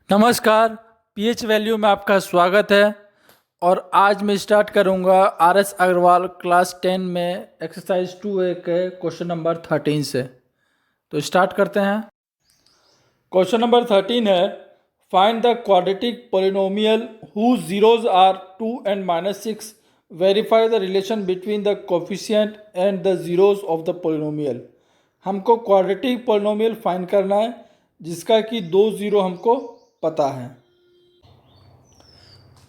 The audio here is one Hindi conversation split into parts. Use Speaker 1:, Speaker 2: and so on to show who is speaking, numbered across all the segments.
Speaker 1: नमस्कार। पीएच वैल्यू में आपका स्वागत है और आज मैं स्टार्ट करूंगा आर.एस. अग्रवाल क्लास 10 में एक्सरसाइज 2A के क्वेश्चन नंबर 13 से। तो स्टार्ट करते हैं। क्वेश्चन नंबर 13 है, find the quadratic polynomial whose zeros are 2 and -6, verify the relation between the coefficient and the zeros of the polynomial. हमको क्वाड्रेटिक पोलिनोमियल फाइंड करना है जिसका कि दो जीरो हमको पता है।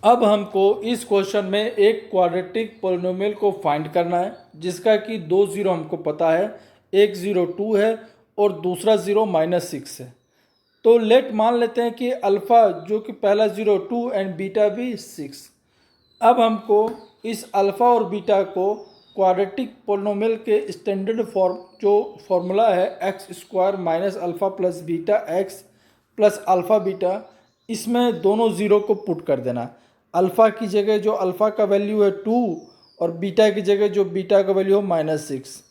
Speaker 1: अब हमको इस क्वेश्चन में एक क्वाड्रेटिक पोलिनोमियल को फाइंड करना है जिसका कि दो जीरो हमको पता है, एक जीरो 2 है और दूसरा जीरो -6 है। तो लेट मान लेते हैं कि अल्फ़ा जो कि पहला जीरो 2 एंड बीटा भी 6। अब हमको इस अल्फ़ा और बीटा को क्वाड्रेटिक पोलिनोमियल के स्टैंडर्ड फॉर्म जो फॉर्मूला है x² minus alpha plus beta x plus alpha beta, इसमें दोनों ज़ीरो को पुट कर देना। अल्फ़ा की जगह जो अल्फ़ा का वैल्यू है 2 और बीटा की जगह जो बीटा का वैल्यू है -6,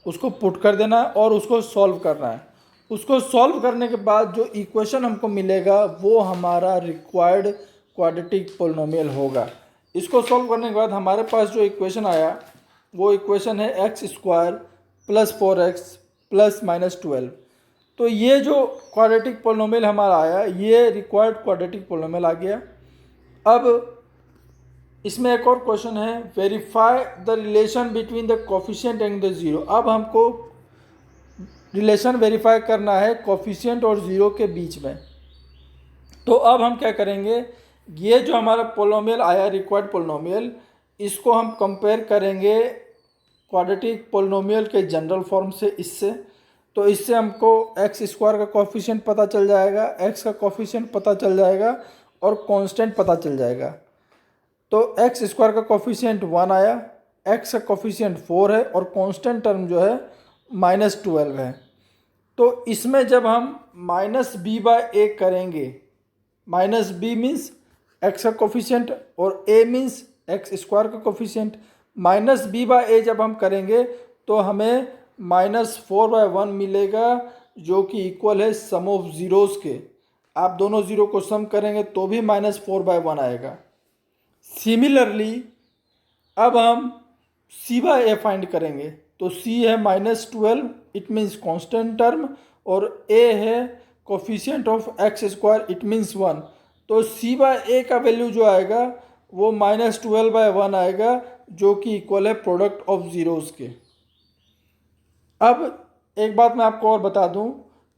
Speaker 1: उसको पुट कर देना और उसको सॉल्व करना है। उसको सॉल्व करने के बाद जो इक्वेशन हमको मिलेगा वो हमारा रिक्वायर्ड क्वाड्रेटिक पोलिनोमियल होगा। इसको सॉल्व करने के बाद हमारे पास जो इक्वेशन आया वो इक्वेशन है x² प्लस 4x प्लस -12। तो ये जो क्वाड्रेटिक पोलिनोमियल हमारा आया ये रिक्वायर्ड क्वाड्रेटिक पोलिनोमियल आ गया। अब इसमें एक और क्वेश्चन है, verify the relation between the coefficient and the zero. अब हमको रिलेशन वेरीफाई करना है कोफिशिएंट और ज़ीरो के बीच में। तो अब हम क्या करेंगे, ये जो हमारा पोलिनोमियल आया रिक्वायर्ड पोलिनोमियल, इसको हम कंपेयर करेंगे क्वाड्रेटिक पोलिनोमियल के जनरल फॉर्म से इससे। तो इससे हमको x² का कोफिशिएंट पता चल जाएगा, x का कोफिशिएंट पता चल जाएगा और कांस्टेंट पता चल जाएगा। तो x² का कोफिशिएंट 1 आया, x का कोफिशिएंट 4 है और कांस्टेंट टर्म जो है -12 है। तो इसमें जब हम -b/a करेंगे, -b मीन्स x का कोफिशिएंट और a मीन्स x² का कोफिशिएंट, -b/a जब हम करेंगे तो हमें -4/1 मिलेगा जो कि इक्वल है सम ऑफ ज़ीरोज़ के। आप दोनों ज़ीरो को सम करेंगे तो भी -4/1 आएगा। सिमिलरली अब हम c/a फाइंड करेंगे। तो c है -12, इट मीन्स कांस्टेंट टर्म, और a है coefficient of x², it means 1। तो c/a का वैल्यू जो आएगा वो -12/1 आएगा जो कि इक्वल है प्रोडक्ट ऑफ ज़ीरोज़ के। अब एक बात मैं आपको और बता दूं,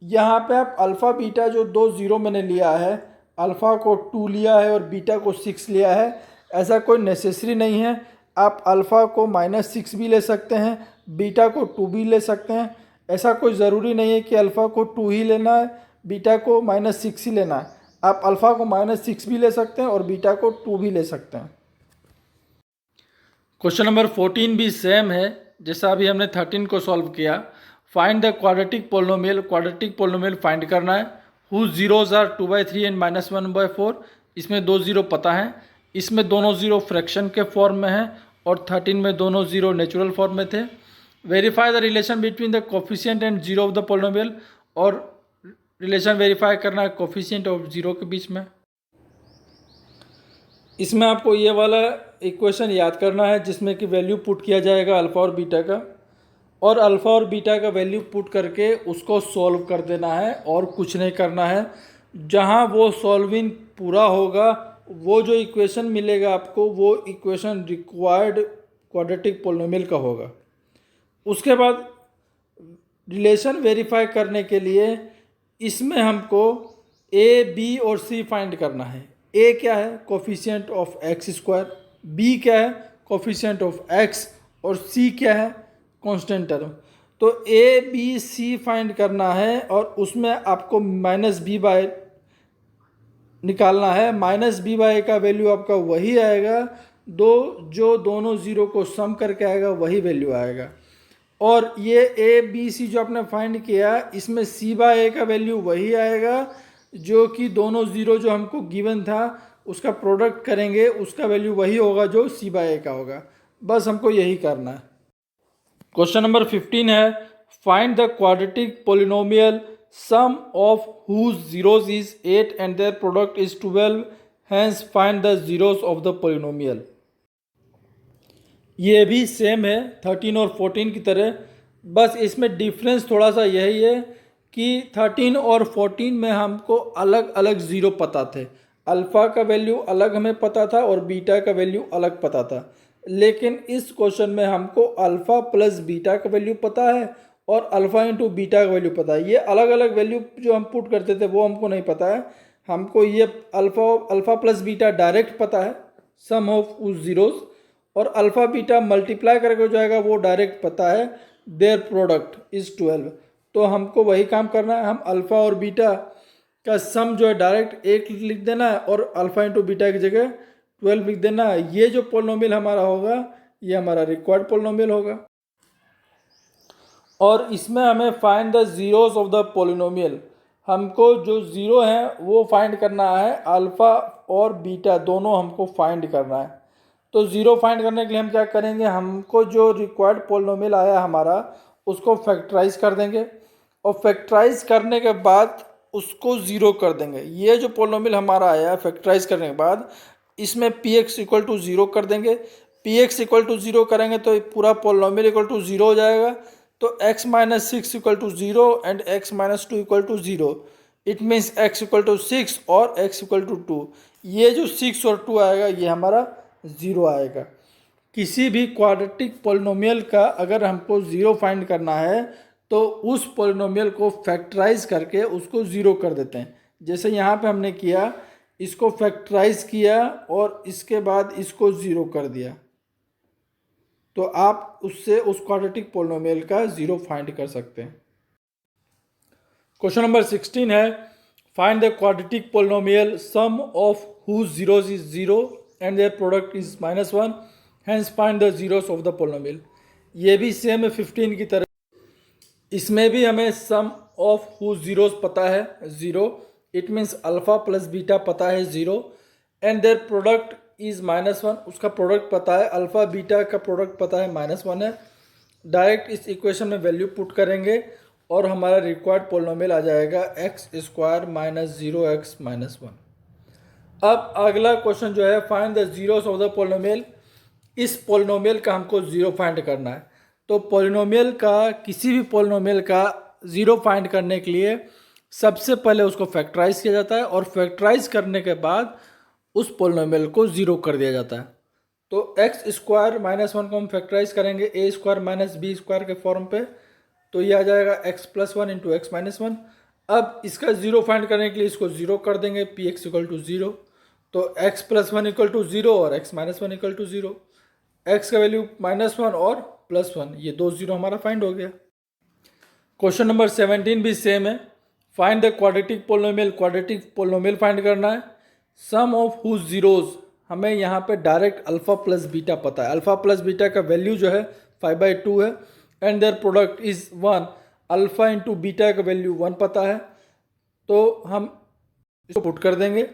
Speaker 1: यहाँ पे आप अल्फ़ा बीटा जो दो ज़ीरो मैंने लिया है, अल्फ़ा को 2 लिया है और बीटा को 6 लिया है, ऐसा कोई नेसेसरी नहीं है। आप अल्फ़ा को -6 भी ले सकते हैं, बीटा को 2 भी ले सकते हैं। ऐसा कोई ज़रूरी नहीं है कि अल्फ़ा को 2 ही लेना है, बीटा को -6 ही लेना है। आप अल्फ़ा को -6 भी ले सकते हैं और बीटा को 2 भी ले सकते हैं। क्वेश्चन नंबर 14 भी सेम है जैसा अभी हमने 13 को सॉल्व किया। Find the quadratic polynomial. Quadratic polynomial find करना है हुज जीरोज आर 2/3 एंड -1/4। इसमें दो ज़ीरो पता है, इसमें दोनों ज़ीरो फ्रैक्शन के फॉर्म में है और 13 में दोनों ज़ीरो नेचुरल फॉर्म में थे। Verify the relation between the coefficient and zero of the polynomial, और रिलेशन वेरीफाई करना है कोफिशिएंट और जीरो के बीच में। इसमें आपको ये वाला इक्वेशन याद करना है जिसमें कि वैल्यू पुट किया जाएगा अल्फ़ा और बीटा का, और अल्फ़ा और बीटा का वैल्यू पुट करके उसको सॉल्व कर देना है और कुछ नहीं करना है। जहाँ वो सॉल्विंग पूरा होगा वो जो इक्वेशन मिलेगा आपको वो इक्वेशन रिक्वायर्ड क्वाड्रेटिक पोलिनोमियल का होगा। उसके बाद रिलेशन वेरीफाई करने के लिए इसमें हमको a, b और c फाइंड करना है। a क्या है, कोफिशिएंट ऑफ x², b क्या है, कोफिशिएंट ऑफ x, और c क्या है, कांस्टेंट टर्म। तो a, b, c फाइंड करना है और उसमें आपको -b/a निकालना है। -b/a का वैल्यू आपका वही आएगा जो दोनों ज़ीरो को सम करके आएगा वही वैल्यू आएगा। और ये a, b, c जो आपने फाइंड किया इसमें c/a का वैल्यू वही आएगा जो कि दोनों ज़ीरो जो हमको गिवन था उसका प्रोडक्ट करेंगे उसका वैल्यू वही होगा जो c/a का होगा। बस हमको यही करना है। क्वेश्चन नंबर 15 है, find the quadratic polynomial sum of whose zeros is 8 and their product is 12, hence find the zeros of the polynomial। ये भी सेम है 13 और 14 की तरह, बस इसमें डिफरेंस थोड़ा सा यही है कि 13 और 14 में हमको अलग अलग ज़ीरो पता थे। अल्फ़ा का वैल्यू अलग हमें पता था और बीटा का वैल्यू अलग पता था, लेकिन इस क्वेश्चन में हमको अल्फ़ा प्लस बीटा का वैल्यू पता है और अल्फ़ा इंटू बीटा का वैल्यू पता है। ये अलग अलग वैल्यू जो हम पुट करते थे वो हमको नहीं पता है। हमको ये अल्फ़ा प्लस बीटा डायरेक्ट पता है, सम ऑफ उस ज़ीरोज़, और अल्फ़ा बीटा मल्टीप्लाई करके हो जाएगा वो डायरेक्ट पता है, देयर प्रोडक्ट इज़ 12। तो हमको वही काम करना है, हम अल्फ़ा और बीटा का सम जो है डायरेक्ट 1 लिख देना है और अल्फ़ा इंटू बीटा की जगह 12 लिख देना है। ये जो पोलिनोमियल हमारा होगा ये हमारा रिक्वायर्ड पोलिनोमियल होगा। और इसमें हमें find the zeros of the polynomial, हमको जो ज़ीरो हैं वो फाइंड करना है, अल्फ़ा और बीटा दोनों हमको फाइंड करना है। तो ज़ीरो फाइंड करने के लिए हम क्या करेंगे, हमको जो रिक्वायर्ड पोलिनोमियल आया हमारा उसको फैक्टराइज कर देंगे और फैक्टराइज करने के बाद उसको ज़ीरो कर देंगे। ये जो पोलिनोमियल हमारा आया फैक्टराइज करने के बाद इसमें P X equal to zero कर देंगे। P X equal to zero करेंगे तो पूरा पोलिनोमियल इक्वल टू ज़ीरो हो जाएगा। तो x minus 6 equal to zero and x minus 2 equal to zero, it means x equal to 6 और x इक्वल टू 2। ये जो 6 और 2 आएगा ये हमारा ज़ीरो आएगा। किसी भी क्वाड्रेटिक पोलिनोमियल का अगर हमको ज़ीरो फाइंड करना है तो उस पोलिनोमियल को फैक्टराइज करके उसको ज़ीरो कर देते हैं। जैसे यहाँ पे हमने किया, इसको फैक्टराइज किया और इसके बाद इसको ज़ीरो कर दिया, तो आप उससे उस क्वाड्रेटिक पोलिनोमियल का ज़ीरो फाइंड कर सकते हैं। क्वेश्चन नंबर 16 है, find the quadratic polynomial sum of whose zeros is zero and their product is -1, hence find the zeros of the polynomial. ये भी सेम है 15 की तरह। इसमें भी हमें सम ऑफ हुज ज़ीरोज़ पता है zero, it means alpha plus beta पता है zero, and their product is -1, उसका प्रोडक्ट पता है, अल्फ़ा बीटा का प्रोडक्ट पता है -1 है। डायरेक्ट इस इक्वेशन में वैल्यू पुट करेंगे और हमारा रिक्वायर्ड पोलिनोमियल आ जाएगा x² माइनस 0x माइनस 1। अब अगला क्वेश्चन जो है, find the zeros of the polynomial. इस पोलिनोमियल का हमको ज़ीरो फाइंड करना है। तो पोलिनोमियल का, किसी भी पोलिनोमियल का ज़ीरो फाइंड करने के लिए सबसे पहले उसको फैक्टराइज किया जाता है और फैक्टराइज करने के बाद उस पोलिनोमियल को ज़ीरो कर दिया जाता है। तो x² माइनस 1 को हम फैक्टराइज करेंगे a² माइनस b² के फॉर्म पे, तो ये आ जाएगा x plus 1 into x minus 1। अब इसका ज़ीरो फाइंड करने के लिए इसको ज़ीरो कर देंगे, P X equal to zero, तो x plus 1 equal to zero और x minus 1 equal to zero. x का वैल्यू -1 और +1, ये दो ज़ीरो हमारा फाइंड हो गया। क्वेश्चन नंबर 17 भी सेम है, find the quadratic polynomial. Quadratic polynomial find करना है, सम ऑफ हुज ज़ीरोज़। हमें यहाँ पे डायरेक्ट अल्फ़ा प्लस बीटा पता है, अल्फ़ा प्लस बीटा का वैल्यू जो है 5/2 है, and their product is 1, alpha into beta का वैल्यू 1 पता है। तो हम इसको पुट कर देंगे,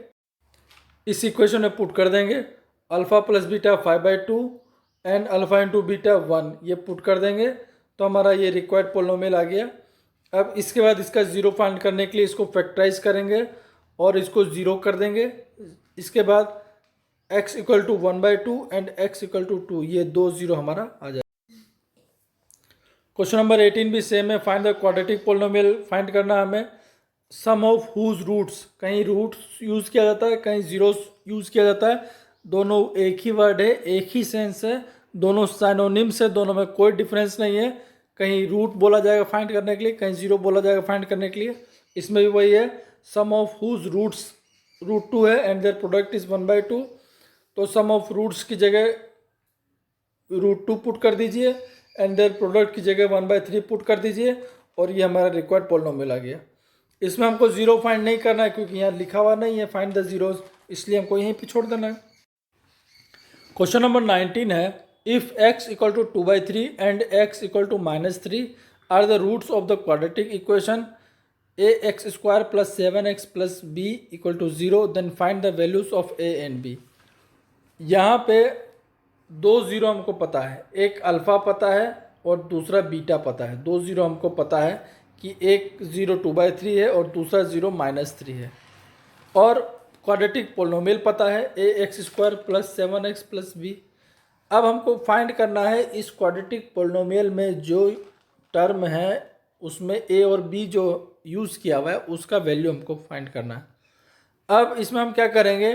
Speaker 1: इस इक्वेशन में पुट कर देंगे, alpha plus beta 5/2 and alpha into beta 1, ये पुट कर देंगे तो हमारा ये रिक्वायर्ड पोलिनोमियल आ गया। अब इसके बाद इसका ज़ीरो फाइंड करने के लिए इसको फैक्टराइज करेंगे और इसको ज़ीरो कर देंगे। इसके बाद x equal to 1/2 and x equal to 2, ये दो ज़ीरो हमारा आ जाएगा। क्वेश्चन नंबर 18 भी सेम है, find the quadratic polynomial. Find करना है हमें, सम ऑफ हुज रूट्स। कहीं रूट्स यूज़ किया जाता है, कहीं ज़ीरोस यूज़ किया जाता है, दोनों एक ही वर्ड है, एक ही सेंस है, दोनों साइनोनिम्स है, दोनों में कोई डिफरेंस नहीं है। कहीं रूट बोला जाएगा फाइंड करने के लिए, कहीं ज़ीरो बोला जाएगा फाइंड करने के लिए। इसमें भी वही है, सम ऑफ हुज रूट्स √2 है एंड देयर प्रोडक्ट इज़ 1/2। तो सम ऑफ रूट्स की जगह √2 पुट कर दीजिए एंड देयर प्रोडक्ट की जगह 1/3 पुट कर दीजिए और ये हमारा रिक्वायर्ड पोलिनोमियल आ गया। इसमें हमको ज़ीरो फाइंड नहीं करना है क्योंकि यहाँ लिखा हुआ नहीं है फाइंड द ज़ीरोज़, इसलिए हमको यहीं पे छोड़ देना है। क्वेश्चन नंबर 19 है, if x equal to 2/3 and x equal to -3 are the roots of the quadratic equation ax² plus 7x plus b equal to 0, then find the values of a and b। यहाँ पे दो ज़ीरो हमको पता है, एक अल्फ़ा पता है और दूसरा बीटा पता है। दो ज़ीरो हमको पता है कि एक 0 2/3 है और दूसरा 0 -3 है, और क्वाड्रेटिक पोलिनोमियल पता है ax² + 7x + b। अब हमको फाइंड करना है इस क्वाड्रेटिक पोलिनोमियल में जो टर्म है उसमें a और b जो यूज़ किया हुआ है उसका वैल्यू हमको फाइंड करना है। अब इसमें हम क्या करेंगे,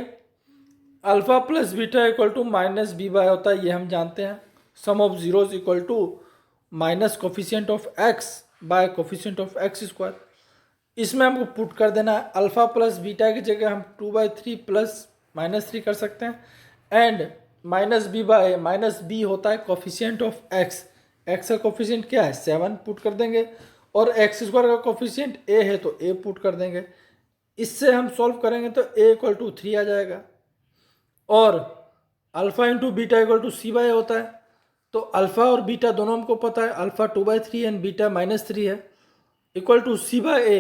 Speaker 1: alpha plus beta equal to minus B by होता है, ये हम जानते हैं। Sum of zeros equal to minus coefficient of x by coefficient of x²। इसमें हमको पुट कर देना है, अल्फ़ा प्लस बीटा की जगह हम 2/3 प्लस -3 कर सकते हैं, and minus B by minus b होता है कोफिशिएंट ऑफ x। x का कोफिशिएंट क्या है 7 पुट कर देंगे, और x² का कोफिशिएंट a है तो a पुट कर देंगे। इससे हम सॉल्व करेंगे तो a इक्वल टू 3 आ जाएगा, और alpha into beta equal to c/a होता है। तो अल्फ़ा और बीटा दोनों हमको पता है, अल्फ़ा 2/3 एंड बीटा -3 है, इक्वल टू c/a।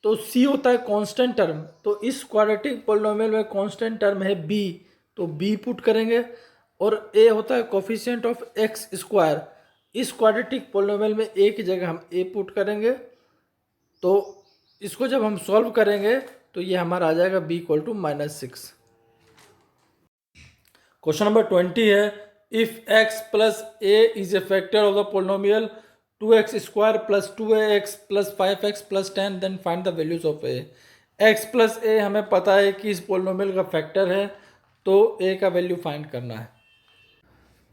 Speaker 1: तो c होता है कांस्टेंट टर्म, तो इस क्वाड्रेटिक पोलिनोमियल में कांस्टेंट टर्म है b, तो b पुट करेंगे, और a होता है कोफिशिएंट ऑफ x²। इस क्वाड्रेटिक पोलिनोमियल में a की जगह हम a पुट करेंगे, तो इसको जब हम सॉल्व करेंगे तो ये हमारा आ जाएगा b equal to -6। Question number 20 है, if x plus a is a factor of the polynomial 2x² + 2ax + 5x + 10, then find the values of a। x plus a हमें पता है कि इस पोलिनोमियल का फैक्टर है, तो a का वैल्यू फाइंड करना है।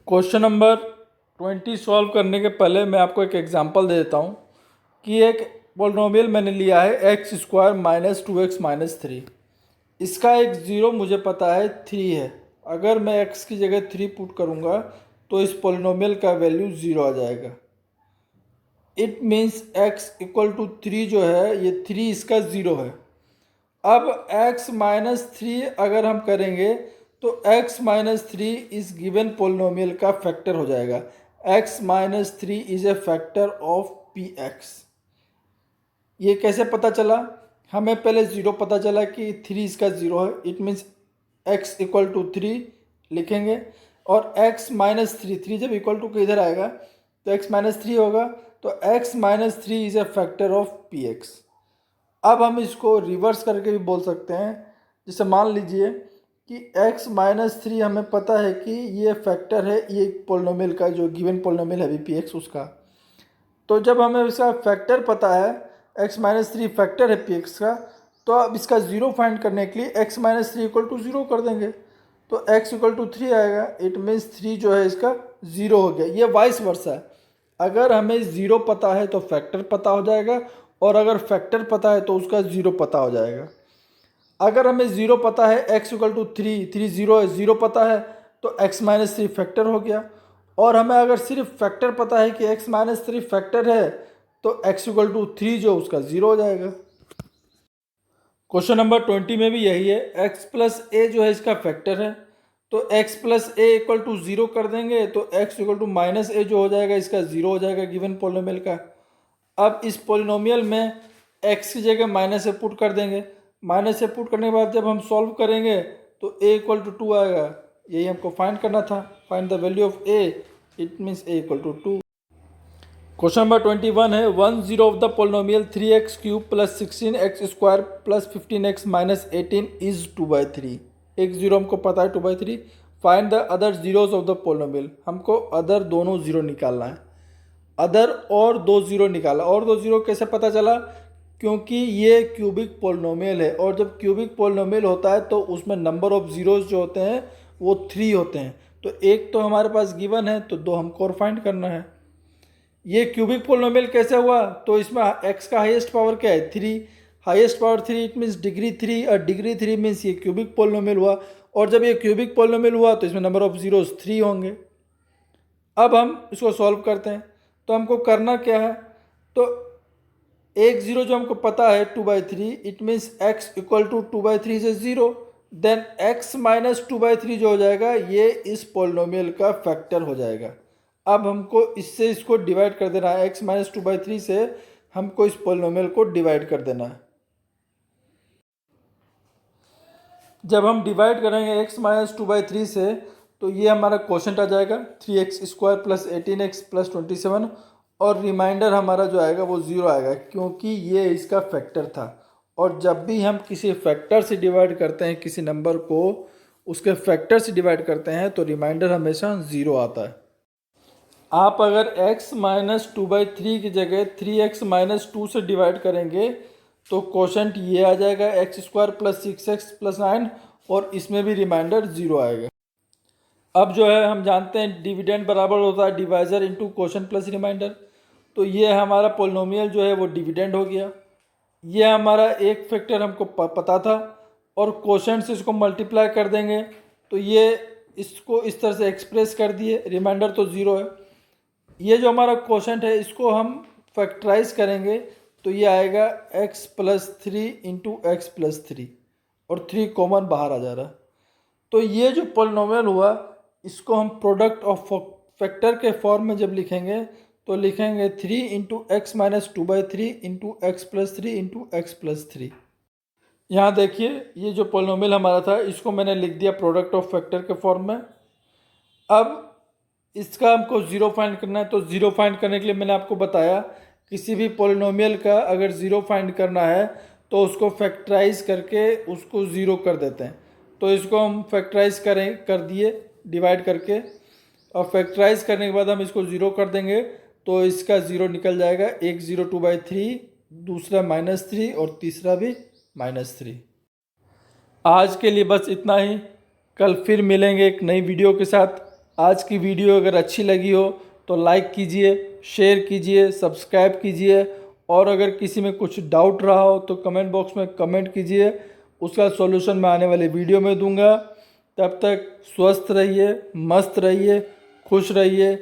Speaker 1: क्वेश्चन नंबर 20 सॉल्व करने के पहले मैं आपको एक एग्जांपल दे देता हूँ कि एक पोलिनोमियल मैंने लिया है x² - 2x - 3। इसका एक ज़ीरो मुझे पता है 3 है। अगर मैं x की जगह 3 पुट करूँगा तो इस पोलिनोमियल का वैल्यू 0 आ जाएगा। It means x equal to 3 जो है ये 3 इसका 0 है। अब x - 3 अगर हम करेंगे तो x - 3 इस गिवन पोलिनोमियल का फैक्टर हो जाएगा। x - 3 is a factor of px। ये कैसे पता चला, हमें पहले 0 पता चला कि 3 इसका 0 है, it means x equal to 3 लिखेंगे, और x - 3 जब इक्वल टू के इधर आएगा तो x - 3 होगा, तो x - 3 is a factor of px। अब हम इसको रिवर्स करके भी बोल सकते हैं, जैसे मान लीजिए कि x - 3 हमें पता है कि ये फैक्टर है ये पोलिनोमियल का, जो गिवन पोलिनोमियल है अभी px उसका। तो जब हमें इसका फैक्टर पता है x - 3 फैक्टर है px का, तो अब इसका 0 फाइंड करने के लिए x - 3 इक्वल टू 0 कर देंगे, तो x इक्वल टू 3 आएगा। इट मीन्स 3 जो है इसका 0 हो गया। ये वाइस वर्सा है, अगर हमें 0 पता है तो फैक्टर पता हो जाएगा, और अगर फैक्टर पता है तो उसका 0 पता हो जाएगा। अगर हमें 0 पता है x इक्वल टू 3 0 है, 0 पता है तो x - 3 फैक्टर हो गया, और हमें अगर सिर्फ फैक्टर पता है कि x - 3 फैक्टर है तो x इक्वल टू 3 जो उसका 0 हो जाएगा। क्वेश्चन नंबर 20 में भी यही है, x प्लस a जो है इसका फैक्टर है, तो x plus a equal to 0 कर देंगे, तो x इक्वल टू -a जो हो जाएगा इसका 0 हो जाएगा गिवन पोलिनोमियल का। अब इस पोलिनोमियल में x की जगह -a पुट कर देंगे, -a पुट करने के बाद जब हम सॉल्व करेंगे तो a इक्वल टू 2 आएगा। यही हमको फाइंड करना था, find the value of a, it means a equal to 2। Question number 21 है, 1 of the polynomial 3x³ + 16x² + 15x - 18 is 2/3। एक जीरो हमको पता है 2/3। Find the other zeros of the polynomial. हमको अदर दोनों जीरो निकालना है, अदर और 2 जीरो निकाला। और 2 जीरो कैसे पता चला, क्योंकि ये क्यूबिक पोलिनोमियल है, और जब क्यूबिक पोलिनोमियल होता है तो उसमें नंबर ऑफ जीरोज जो होते हैं वो 3 होते हैं। तो एक तो हमारे पास गिवन है, तो 2 हमको और फाइंड करना है। ये क्यूबिक पोलिनोमियल कैसे हुआ, तो इसमें x का हाईएस्ट पावर क्या है 3, highest power 3, it means degree 3, और डिग्री 3 मीन्स ये क्यूबिक पोलिनोमियल हुआ। और जब ये क्यूबिक पोलिनोमियल हुआ तो इसमें नंबर ऑफ जीरोस 3 होंगे। अब हम इसको सॉल्व करते हैं, तो हमको करना क्या है, तो एक जीरो जो हमको पता है 2/3, it means x equal to 2/3 से 0, देन x - 2/3 जो हो जाएगा ये इस पोलिनोमियल का फैक्टर हो जाएगा। अब हमको इससे इसको डिवाइड कर देना है, x - 2/3 से हमको इस पोलिनोमियल को डिवाइड कर देना है। जब हम डिवाइड करेंगे x - 2/3 से, तो ये हमारा क्वोशंट आ जाएगा 3x² + 18x + 27, और रिमाइंडर हमारा जो आएगा वो 0 आएगा, क्योंकि ये इसका फैक्टर था। और जब भी हम किसी फैक्टर से डिवाइड करते हैं किसी नंबर को, उसके फैक्टर से डिवाइड करते हैं, तो रिमाइंडर हमेशा 0 आता है। आप अगर x माइनस 2/3 की जगह 3x माइनस 2 से डिवाइड करेंगे तो कोशेंट ये आ जाएगा x² प्लस 6x प्लस 9, और इसमें भी रिमाइंडर 0 आएगा। अब जो है हम जानते हैं डिविडेंड बराबर होता है divisor into quotient plus remainder. तो ये हमारा पोलिनोमियल जो है वो डिविडेंड हो गया। ये हमारा एक फैक्टर हमको पता था, और कोशेंट से इसको मल्टीप्लाई कर देंगे तो ये इसको इस तरह से एक्सप्रेस कर दिए, रिमाइंडर तो 0 है। ये जो हमारा कोशेंट है इसको हम फैक्टराइज करेंगे तो ये आएगा x plus 3 into x plus 3, और 3 कॉमन बाहर आ जा रहा है। तो ये जो पोलिनोमियल हुआ इसको हम प्रोडक्ट ऑफ फैक्टर के फॉर्म में जब लिखेंगे तो लिखेंगे 3 into x minus 2/3 into x plus 3 into x plus 3। यहाँ देखिए ये जो पोलिनोमियल हमारा था इसको मैंने लिख दिया प्रोडक्ट ऑफ फैक्टर के फॉर्म में। अब इसका हमको 0 फाइंड करना है, तो 0 फाइंड करने के लिए मैंने आपको बताया किसी भी पोलिनोमियल का अगर 0 फाइंड करना है तो उसको फैक्टराइज करके उसको 0 कर देते हैं। तो इसको हम फैक्टराइज कर दिए डिवाइड करके, और फैक्टराइज करने के बाद हम इसको 0 कर देंगे तो इसका 0 निकल जाएगा। एक 0 2/3, दूसरा -3 और तीसरा भी -3। आज के लिए बस इतना ही, कल फिर मिलेंगे एक नई वीडियो के साथ। आज की वीडियो अगर अच्छी लगी हो तो लाइक कीजिए, शेयर कीजिए, सब्सक्राइब कीजिए, और अगर किसी में कुछ डाउट रहा हो तो कमेंट बॉक्स में कमेंट कीजिए, उसका सॉल्यूशन मैं आने वाले वीडियो में दूंगा। तब तक स्वस्थ रहिए, मस्त रहिए, खुश रहिए।